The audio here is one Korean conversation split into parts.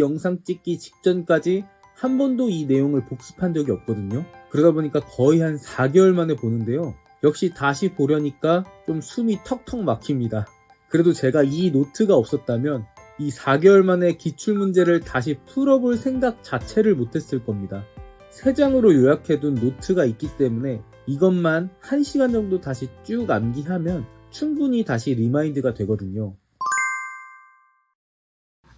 영상 찍기 직전까지 한 번도 이 내용을 복습한 적이 없거든요. 그러다 보니까 거의 한 4개월 만에 보는데요. 역시 다시 보려니까 좀 숨이 턱턱 막힙니다. 그래도 제가 이 노트가 없었다면 이 4개월 만에 기출문제를 다시 풀어볼 생각 자체를 못했을 겁니다. 3장으로 요약해둔 노트가 있기 때문에 이것만 1시간 정도 다시 쭉 암기하면 충분히 다시 리마인드가 되거든요.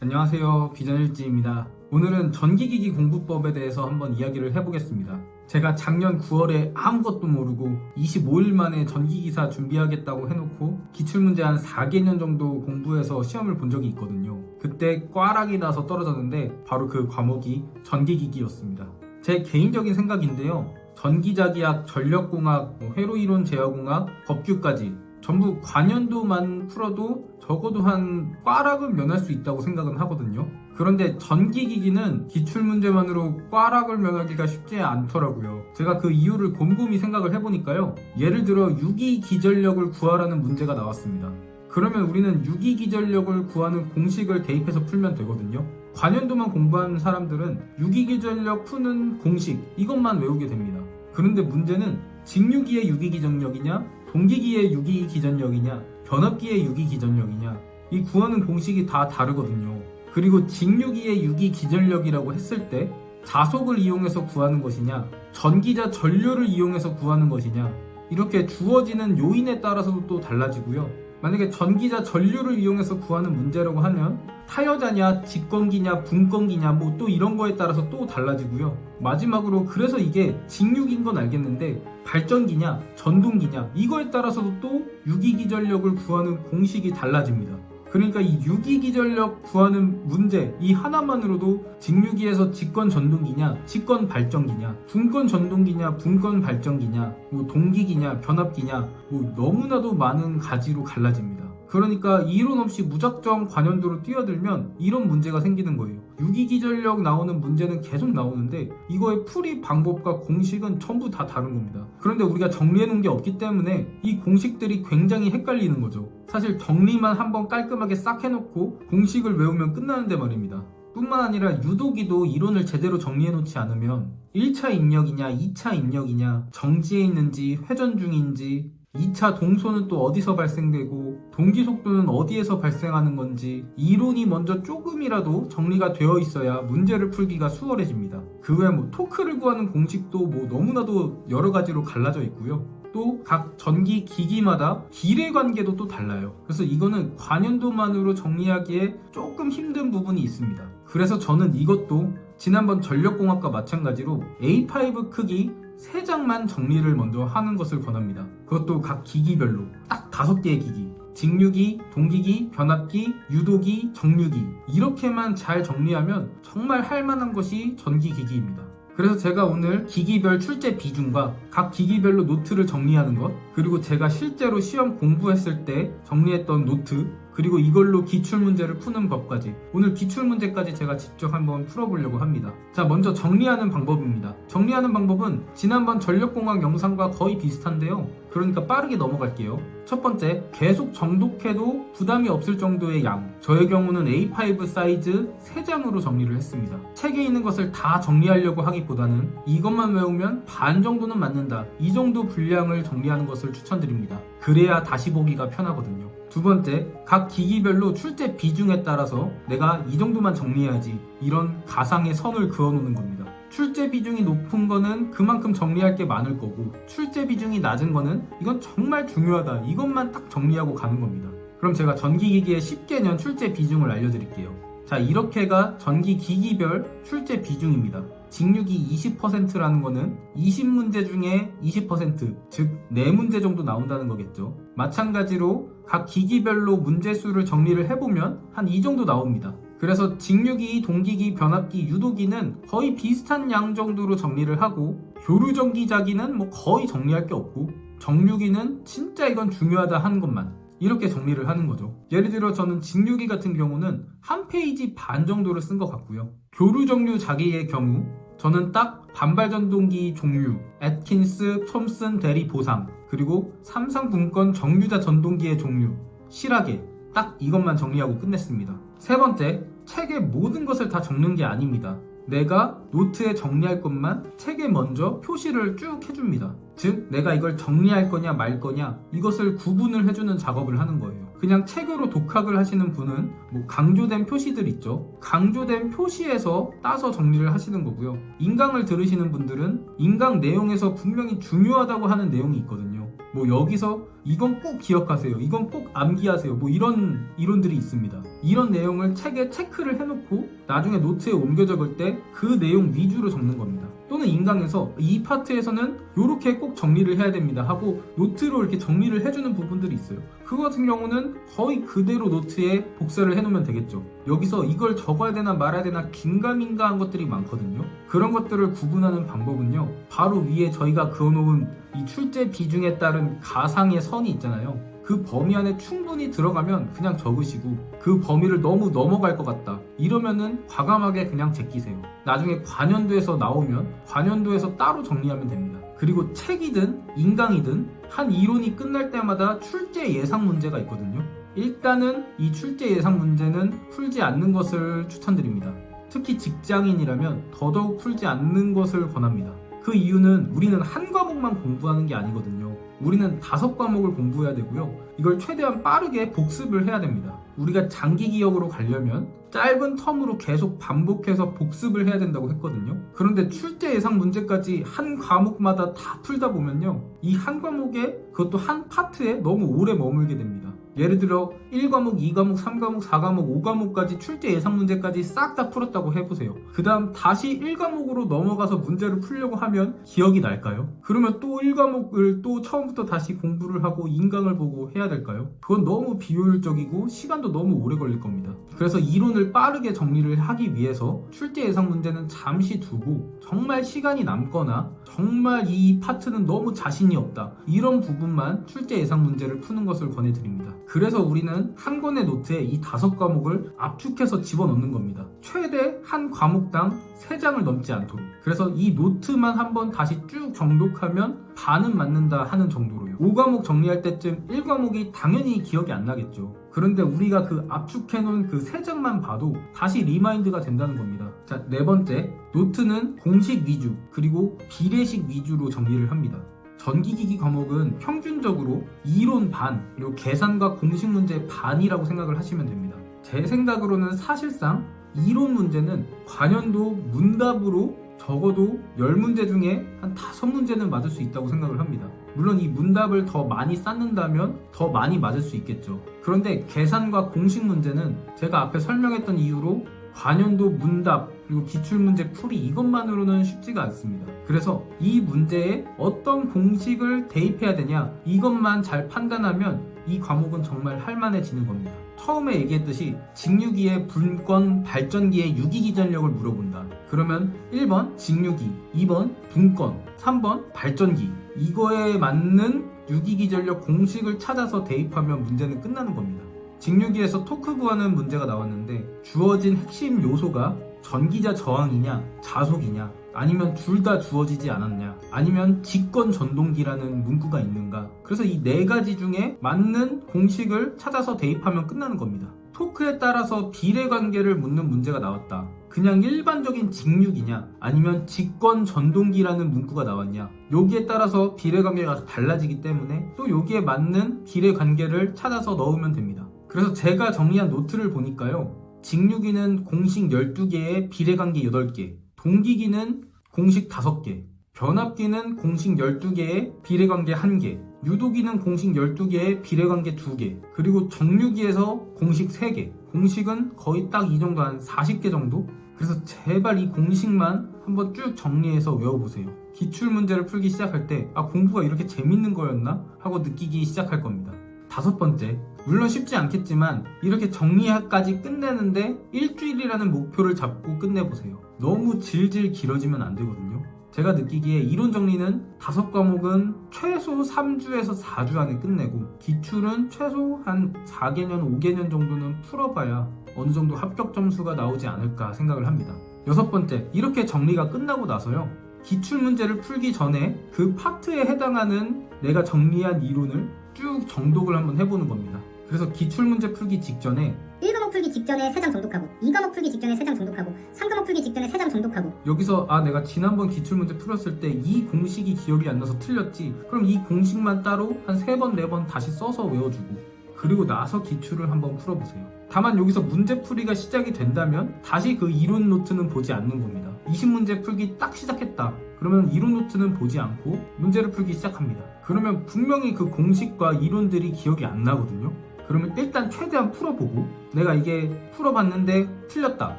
안녕하세요, 비전일지입니다. 오늘은 전기기기 공부법에 대해서 한번 이야기를 해보겠습니다. 제가 작년 9월에 아무것도 모르고 25일 만에 전기기사 준비하겠다고 해놓고 기출문제 한 4개년 정도 공부해서 시험을 본 적이 있거든요. 그때 꽈락이 나서 떨어졌는데 바로 그 과목이 전기기기였습니다. 제 개인적인 생각인데요. 전기자기학, 전력공학, 회로이론 제어공학, 법규까지 전부 관연도만 풀어도 적어도 한 꽈락은 면할 수 있다고 생각은 하거든요. 그런데 전기기기는 기출문제만으로 꽈락을 면하기가 쉽지 않더라고요. 제가 그 이유를 곰곰이 생각을 해보니까요. 예를 들어 유기기전력을 구하라는 문제가 나왔습니다. 그러면 우리는 유기기전력을 구하는 공식을 대입해서 풀면 되거든요. 관연도만 공부하는 사람들은 유기기전력 푸는 공식 이것만 외우게 됩니다. 그런데 문제는 직류기의 유기기전력이냐 동기기의 유기기전력이냐 변압기의 유기기전력이냐 이 구하는 공식이 다 다르거든요. 그리고 직류기의 유기기전력이라고 했을 때 자속을 이용해서 구하는 것이냐 전기자 전류를 이용해서 구하는 것이냐 이렇게 주어지는 요인에 따라서도 또 달라지고요. 만약에 전기자 전류를 이용해서 구하는 문제라고 하면 타여자냐 직건기냐 분건기냐 뭐 또 이런 거에 따라서 또 달라지고요. 마지막으로 그래서 이게 직류기인 건 알겠는데 발전기냐 전동기냐 이거에 따라서도 또 유기기전력을 구하는 공식이 달라집니다. 그러니까 이 유기기전력 구하는 문제 이 하나만으로도 직류기에서 직건 전동기냐 직건 발전기냐 분건 전동기냐 분건 발전기냐 뭐 동기기냐 변압기냐 뭐 너무나도 많은 가지로 갈라집니다. 그러니까 이론 없이 무작정 관연도로 뛰어들면 이런 문제가 생기는 거예요. 유기기전력 나오는 문제는 계속 나오는데 이거의 풀이 방법과 공식은 전부 다 다른 겁니다. 그런데 우리가 정리해 놓은 게 없기 때문에 이 공식들이 굉장히 헷갈리는 거죠. 사실 정리만 한번 깔끔하게 싹 해놓고 공식을 외우면 끝나는데 말입니다. 뿐만 아니라 유도기도 이론을 제대로 정리해 놓지 않으면 1차 입력이냐 2차 입력이냐 정지해 있는지 회전 중인지 2차 동소는 또 어디서 발생되고 동기 속도는 어디에서 발생하는 건지 이론이 먼저 조금이라도 정리가 되어 있어야 문제를 풀기가 수월해집니다. 그 외에 뭐 토크를 구하는 공식도 뭐 너무나도 여러 가지로 갈라져 있고요. 또 각 전기 기기마다 비례 관계도 또 달라요. 그래서 이거는 관연도만으로 정리하기에 조금 힘든 부분이 있습니다. 그래서 저는 이것도 지난번 전력공학과 마찬가지로 A5 크기 3장만 정리를 먼저 하는 것을 권합니다. 그것도 각 기기별로 딱 5개의 기기 직류기, 동기기, 변압기, 유도기, 정류기 이렇게만 잘 정리하면 정말 할만한 것이 전기기기입니다. 그래서 제가 오늘 기기별 출제 비중과 각 기기별로 노트를 정리하는 것 그리고 제가 실제로 시험 공부했을 때 정리했던 노트 그리고 이걸로 기출문제를 푸는 법까지 오늘 기출문제까지 제가 직접 한번 풀어보려고 합니다. 자, 먼저 정리하는 방법입니다. 정리하는 방법은 지난번 전력공학 영상과 거의 비슷한데요. 그러니까 빠르게 넘어갈게요. 첫 번째, 계속 정독해도 부담이 없을 정도의 양. 저의 경우는 A5 사이즈 3장으로 정리를 했습니다. 책에 있는 것을 다 정리하려고 하기보다는 이것만 외우면 반 정도는 맞는다. 이 정도 분량을 정리하는 것을 추천드립니다. 그래야 다시 보기가 편하거든요. 두 번째, 각 기기별로 출제 비중에 따라서 내가 이 정도만 정리해야지 이런 가상의 선을 그어놓는 겁니다. 출제 비중이 높은 거는 그만큼 정리할 게 많을 거고 출제 비중이 낮은 거는 이건 정말 중요하다 이것만 딱 정리하고 가는 겁니다. 그럼 제가 전기기기의 10개년 출제 비중을 알려드릴게요. 자, 이렇게가 전기기기별 출제 비중입니다. 직류기 20%라는 거는 20문제 중에 20%, 즉 4문제 정도 나온다는 거겠죠. 마찬가지로 각 기기별로 문제수를 정리를 해보면 한 이 정도 나옵니다. 그래서 직류기, 동기기, 변압기, 유도기는 거의 비슷한 양 정도로 정리를 하고 교류전기자기는 뭐 거의 정리할 게 없고 정류기는 진짜 이건 중요하다 하는 것만 이렇게 정리를 하는 거죠. 예를 들어 저는 직류기 같은 경우는 한 페이지 반 정도를 쓴 것 같고요. 교류정류자기의 경우 저는 딱 반발전동기 종류, 애트킨스, 톰슨 대리 보상, 그리고 삼성분권 정류자 전동기의 종류, 실하게 딱 이것만 정리하고 끝냈습니다. 세 번째, 책의 모든 것을 다 적는 게 아닙니다. 내가 노트에 정리할 것만 책에 먼저 표시를 쭉 해줍니다. 즉 내가 이걸 정리할 거냐 말 거냐 이것을 구분을 해주는 작업을 하는 거예요. 그냥 책으로 독학을 하시는 분은 강조된 표시들 있죠. 강조된 표시에서 따서 정리를 하시는 거고요. 인강을 들으시는 분들은 인강 내용에서 분명히 중요하다고 하는 내용이 있거든요. 여기서 이건 꼭 기억하세요, 이건 꼭 암기하세요, 이런 이론들이 있습니다. 이런 내용을 책에 체크를 해놓고 나중에 노트에 옮겨 적을 때 그 내용 위주로 적는 겁니다. 또는 인강에서 이 파트에서는 이렇게 꼭 정리를 해야 됩니다 하고 노트로 이렇게 정리를 해주는 부분들이 있어요. 그거 같은 경우는 거의 그대로 노트에 복사를 해놓으면 되겠죠. 여기서 이걸 적어야 되나 말아야 되나 긴가민가한 것들이 많거든요. 그런 것들을 구분하는 방법은요, 바로 위에 저희가 그어놓은 이 출제 비중에 따른 가상의 선이 있잖아요. 그 범위 안에 충분히 들어가면 그냥 적으시고, 그 범위를 너무 넘어갈 것 같다 이러면은 과감하게 그냥 제끼세요. 나중에 관연도에서 나오면 관연도에서 따로 정리하면 됩니다. 그리고 책이든 인강이든 한 이론이 끝날 때마다 출제 예상 문제가 있거든요. 일단은 이 출제 예상 문제는 풀지 않는 것을 추천드립니다. 특히 직장인이라면 더더욱 풀지 않는 것을 권합니다. 그 이유는 우리는 한 과목만 공부하는 게 아니거든요. 우리는 5과목을 공부해야 되고요. 이걸 최대한 빠르게 복습을 해야 됩니다. 우리가 장기 기억으로 가려면 짧은 텀으로 계속 반복해서 복습을 해야 된다고 했거든요. 그런데 출제 예상 문제까지 한 과목마다 다 풀다 보면요, 이 한 과목에, 그것도 한 파트에 너무 오래 머물게 됩니다. 예를 들어 1과목, 2과목, 3과목, 4과목, 5과목까지 출제 예상 문제까지 싹 다 풀었다고 해보세요. 그 다음 다시 1과목으로 넘어가서 문제를 풀려고 하면 기억이 날까요? 그러면 또 1과목을 또 처음부터 다시 공부를 하고 인강을 보고 해야 될까요? 그건 너무 비효율적이고 시간도 너무 오래 걸릴 겁니다. 그래서 이론을 빠르게 정리를 하기 위해서 출제 예상 문제는 잠시 두고, 정말 시간이 남거나 정말 이 파트는 너무 자신이 없다 이런 부분만 출제 예상 문제를 푸는 것을 권해드립니다. 그래서 우리는 한 권의 노트에 이 5과목을 압축해서 집어넣는 겁니다. 최대 한 과목당 3장을 넘지 않도록. 그래서 이 노트만 한번 다시 쭉 정독하면 반은 맞는다 하는 정도로요. 5과목 정리할 때쯤 1과목이 당연히 기억이 안 나겠죠. 그런데 우리가 그 압축해놓은 그 3장만 봐도 다시 리마인드가 된다는 겁니다. 자, 4번째, 노트는 공식 위주 그리고 비례식 위주로 정리를 합니다. 전기기기 과목은 평균적으로 이론 반, 그리고 계산과 공식 문제 반이라고 생각을 하시면 됩니다. 제 생각으로는 사실상 이론 문제는 관연도 문답으로 적어도 10문제 중에 한 5문제는 맞을 수 있다고 생각을 합니다. 물론 이 문답을 더 많이 쌓는다면 더 많이 맞을 수 있겠죠. 그런데 계산과 공식 문제는 제가 앞에 설명했던 이유로 관연도 문답 그리고 기출문제 풀이 이것만으로는 쉽지가 않습니다. 그래서 이 문제에 어떤 공식을 대입해야 되냐 이것만 잘 판단하면 이 과목은 정말 할만해지는 겁니다. 처음에 얘기했듯이 직류기의 분권, 발전기의 유기기전력을 물어본다. 그러면 1번 직류기, 2번 분권, 3번 발전기, 이거에 맞는 유기기전력 공식을 찾아서 대입하면 문제는 끝나는 겁니다. 직류기에서 토크 구하는 문제가 나왔는데 주어진 핵심 요소가 전기자 저항이냐 자속이냐 아니면 둘 다 주어지지 않았냐 아니면 직권 전동기라는 문구가 있는가. 그래서 이 4가지 중에 맞는 공식을 찾아서 대입하면 끝나는 겁니다. 토크에 따라서 비례관계를 묻는 문제가 나왔다. 그냥 일반적인 직류기냐 아니면 직권 전동기라는 문구가 나왔냐, 여기에 따라서 비례관계가 달라지기 때문에 또 여기에 맞는 비례관계를 찾아서 넣으면 됩니다. 그래서 제가 정리한 노트를 보니까요, 직류기는 공식 12개에 비례관계 8개, 동기기는 공식 5개, 변압기는 공식 12개에 비례관계 1개, 유도기는 공식 12개에 비례관계 2개, 그리고 정류기에서 공식 3개, 공식은 거의 딱 이 정도, 한 40개 정도? 그래서 제발 이 공식만 한번 쭉 정리해서 외워보세요. 기출문제를 풀기 시작할 때 공부가 이렇게 재밌는 거였나? 하고 느끼기 시작할 겁니다. 5번째, 물론 쉽지 않겠지만 이렇게 정리까지 끝내는데 일주일이라는 목표를 잡고 끝내보세요. 너무 질질 길어지면 안 되거든요. 제가 느끼기에 이론 정리는 5과목은 최소 3주에서 4주 안에 끝내고, 기출은 최소 한 4개년, 5개년 정도는 풀어봐야 어느 정도 합격 점수가 나오지 않을까 생각을 합니다. 6번째, 이렇게 정리가 끝나고 나서요, 기출문제를 풀기 전에 그 파트에 해당하는 내가 정리한 이론을 쭉 정독을 한번 해보는 겁니다. 그래서 기출문제 풀기 직전에 1과목 풀기 직전에 3장 정독하고 2과목 풀기 직전에 3장 정독하고 3과목 풀기 직전에 3장 정독하고 여기서 내가 지난번 기출문제 풀었을 때 이 공식이 기억이 안 나서 틀렸지, 그럼 이 공식만 따로 한 3번 4번 다시 써서 외워주고 그리고 나서 기출을 한번 풀어보세요. 다만 여기서 문제풀이가 시작이 된다면 다시 그 이론 노트는 보지 않는 겁니다. 20문제 풀기 딱 시작했다 그러면 이론 노트는 보지 않고 문제를 풀기 시작합니다. 그러면 분명히 그 공식과 이론들이 기억이 안 나거든요. 그러면 일단 최대한 풀어보고 내가 이게 풀어봤는데 틀렸다,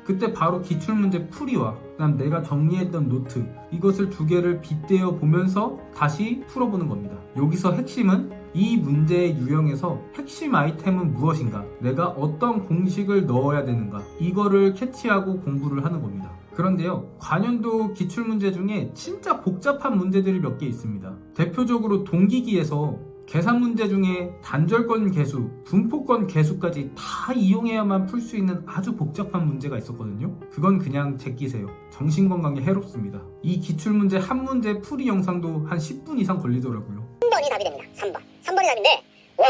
그때 바로 기출문제 풀이와 그다음 내가 정리했던 노트, 이것을 두 개를 빗대어 보면서 다시 풀어보는 겁니다. 여기서 핵심은 이 문제의 유형에서 핵심 아이템은 무엇인가, 내가 어떤 공식을 넣어야 되는가, 이거를 캐치하고 공부를 하는 겁니다. 그런데요, 관연도 기출문제 중에 진짜 복잡한 문제들이 몇 개 있습니다. 대표적으로 동기기에서 계산 문제 중에 단절권 계수, 분포권 계수까지 다 이용해야만 풀 수 있는 아주 복잡한 문제가 있었거든요. 그건 그냥 제끼세요. 정신건강에 해롭습니다. 이 기출문제 한 문제 풀이 영상도 한 10분 이상 걸리더라고요. 3번이 답이 됩니다. 3번이 답인데, 와,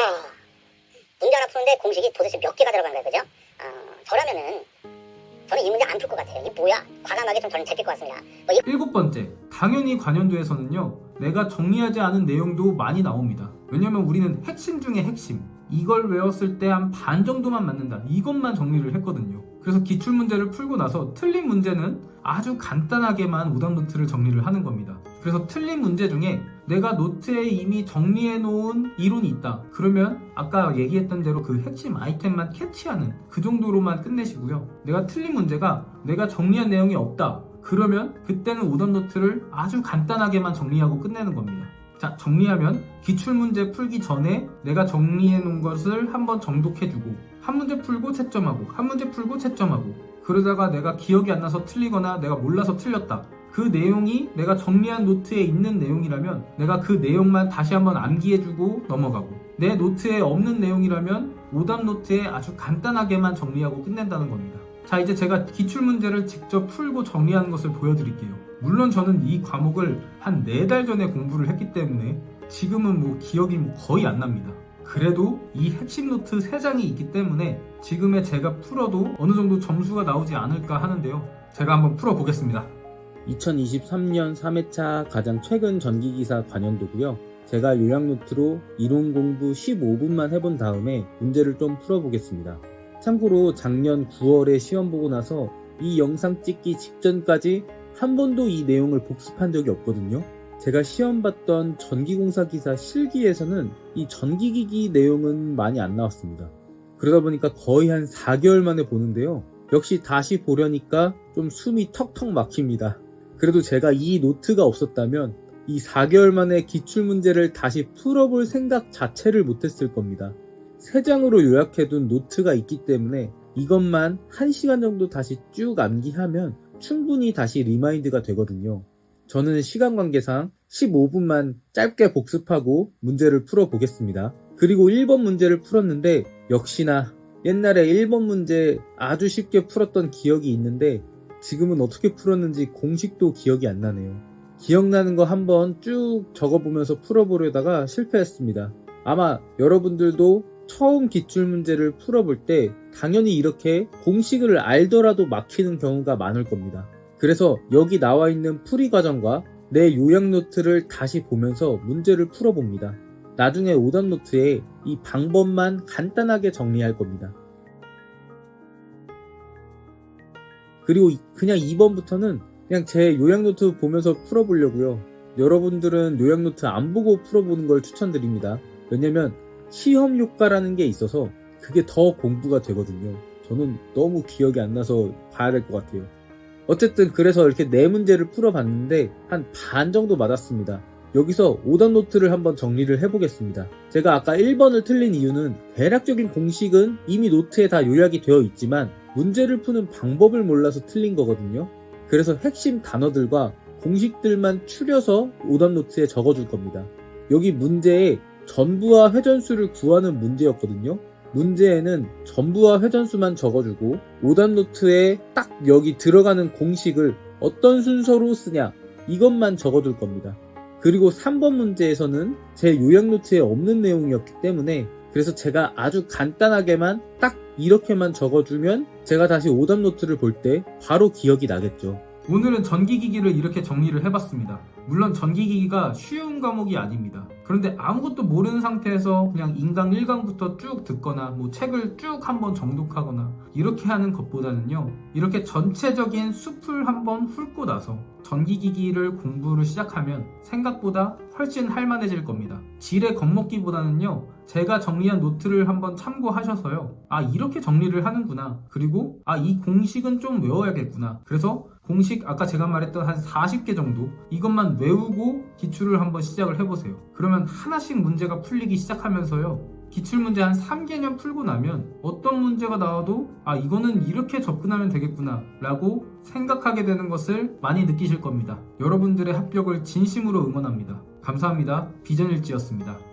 문제 하나 푸는데 공식이 도대체 몇 개가 들어간 거예요, 그죠? 저는 이 문제 안 풀 것 같아요. 이게 뭐야? 과감하게 좀 저는 제낄 것 같습니다. 7번째, 당연히 관연도에서는요, 내가 정리하지 않은 내용도 많이 나옵니다. 왜냐면 우리는 핵심 중에 핵심, 이걸 외웠을 때 한 반 정도만 맞는다, 이것만 정리를 했거든요. 그래서 기출문제를 풀고 나서 틀린 문제는 아주 간단하게만 오답 노트를 정리를 하는 겁니다. 그래서 틀린 문제 중에 내가 노트에 이미 정리해 놓은 이론이 있다 그러면 아까 얘기했던 대로 그 핵심 아이템만 캐치하는 그 정도로만 끝내시고요. 내가 틀린 문제가 내가 정리한 내용이 없다 그러면 그때는 오답 노트를 아주 간단하게만 정리하고 끝내는 겁니다. 자, 정리하면 기출문제 풀기 전에 내가 정리해 놓은 것을 한번 정독해주고 한 문제 풀고 채점하고 한 문제 풀고 채점하고, 그러다가 내가 기억이 안 나서 틀리거나 내가 몰라서 틀렸다, 그 내용이 내가 정리한 노트에 있는 내용이라면 내가 그 내용만 다시 한번 암기해주고 넘어가고, 내 노트에 없는 내용이라면 오답 노트에 아주 간단하게만 정리하고 끝낸다는 겁니다. 자, 이제 제가 기출문제를 직접 풀고 정리하는 것을 보여드릴게요. 물론 저는 이 과목을 한 4달 전에 공부를 했기 때문에 지금은 기억이 거의 안 납니다. 그래도 이 핵심 노트 3장이 있기 때문에 지금의 제가 풀어도 어느 정도 점수가 나오지 않을까 하는데요. 제가 한번 풀어보겠습니다. 2023년 3회차 가장 최근 전기기사 관연도고요. 제가 요약노트로 이론 공부 15분만 해본 다음에 문제를 좀 풀어보겠습니다. 참고로 작년 9월에 시험 보고 나서 이 영상 찍기 직전까지 한 번도 이 내용을 복습한 적이 없거든요. 제가 시험 봤던 전기공사 기사 실기에서는 이 전기기기 내용은 많이 안 나왔습니다. 그러다 보니까 거의 한 4개월 만에 보는데요. 역시 다시 보려니까 좀 숨이 턱턱 막힙니다. 그래도 제가 이 노트가 없었다면 이 4개월 만에 기출문제를 다시 풀어볼 생각 자체를 못했을 겁니다. 3장으로 요약해둔 노트가 있기 때문에 이것만 1시간 정도 다시 쭉 암기하면 충분히 다시 리마인드가 되거든요. 저는 시간 관계상 15분만 짧게 복습하고 문제를 풀어보겠습니다. 그리고 1번 문제를 풀었는데 역시나 옛날에 1번 문제 아주 쉽게 풀었던 기억이 있는데 지금은 어떻게 풀었는지 공식도 기억이 안 나네요. 기억나는 거 한번 쭉 적어보면서 풀어보려다가 실패했습니다. 아마 여러분들도 처음 기출문제를 풀어볼 때 당연히 이렇게 공식을 알더라도 막히는 경우가 많을 겁니다. 그래서 여기 나와 있는 풀이 과정과 내 요약 노트를 다시 보면서 문제를 풀어봅니다. 나중에 오답 노트에 이 방법만 간단하게 정리할 겁니다. 그리고 그냥 2번부터는 그냥 제 요약 노트 보면서 풀어보려고요. 여러분들은 요약 노트 안 보고 풀어보는 걸 추천드립니다. 왜냐면 시험 효과라는 게 있어서 그게 더 공부가 되거든요. 저는 너무 기억이 안 나서 봐야 될 것 같아요. 어쨌든 그래서 이렇게 4문제를 풀어봤는데 한 반 정도 맞았습니다. 여기서 오답 노트를 한번 정리를 해보겠습니다. 제가 아까 1번을 틀린 이유는 대략적인 공식은 이미 노트에 다 요약이 되어 있지만 문제를 푸는 방법을 몰라서 틀린 거거든요. 그래서 핵심 단어들과 공식들만 추려서 오답 노트에 적어줄 겁니다. 여기 문제에 전부와 회전수를 구하는 문제였거든요. 문제에는 전부와 회전수만 적어주고 오답 노트에 딱 여기 들어가는 공식을 어떤 순서로 쓰냐 이것만 적어둘 겁니다. 그리고 3번 문제에서는 제 요약 노트에 없는 내용이었기 때문에 그래서 제가 아주 간단하게만 딱 이렇게만 적어주면 제가 다시 오답노트를 볼 때 바로 기억이 나겠죠. 오늘은 전기기기를 이렇게 정리를 해봤습니다. 물론 전기기기가 쉬운 과목이 아닙니다. 그런데 아무것도 모르는 상태에서 그냥 인강 1강부터 쭉 듣거나 뭐 책을 쭉 한번 정독하거나 이렇게 하는 것보다는요, 이렇게 전체적인 숲을 한번 훑고 나서 전기기기를 공부를 시작하면 생각보다 훨씬 할만해질 겁니다. 지레 겁먹기보다는요, 제가 정리한 노트를 한번 참고하셔서요, 아 이렇게 정리를 하는구나, 그리고 아 이 공식은 좀 외워야겠구나, 그래서 공식 아까 제가 말했던 한 40개 정도 이것만 외우고 기출을 한번 시작을 해보세요. 그러면 하나씩 문제가 풀리기 시작하면서요, 기출문제 한 3개년 풀고 나면 어떤 문제가 나와도 아 이거는 이렇게 접근하면 되겠구나 라고 생각하게 되는 것을 많이 느끼실 겁니다. 여러분들의 합격을 진심으로 응원합니다. 감사합니다. 비전일지였습니다.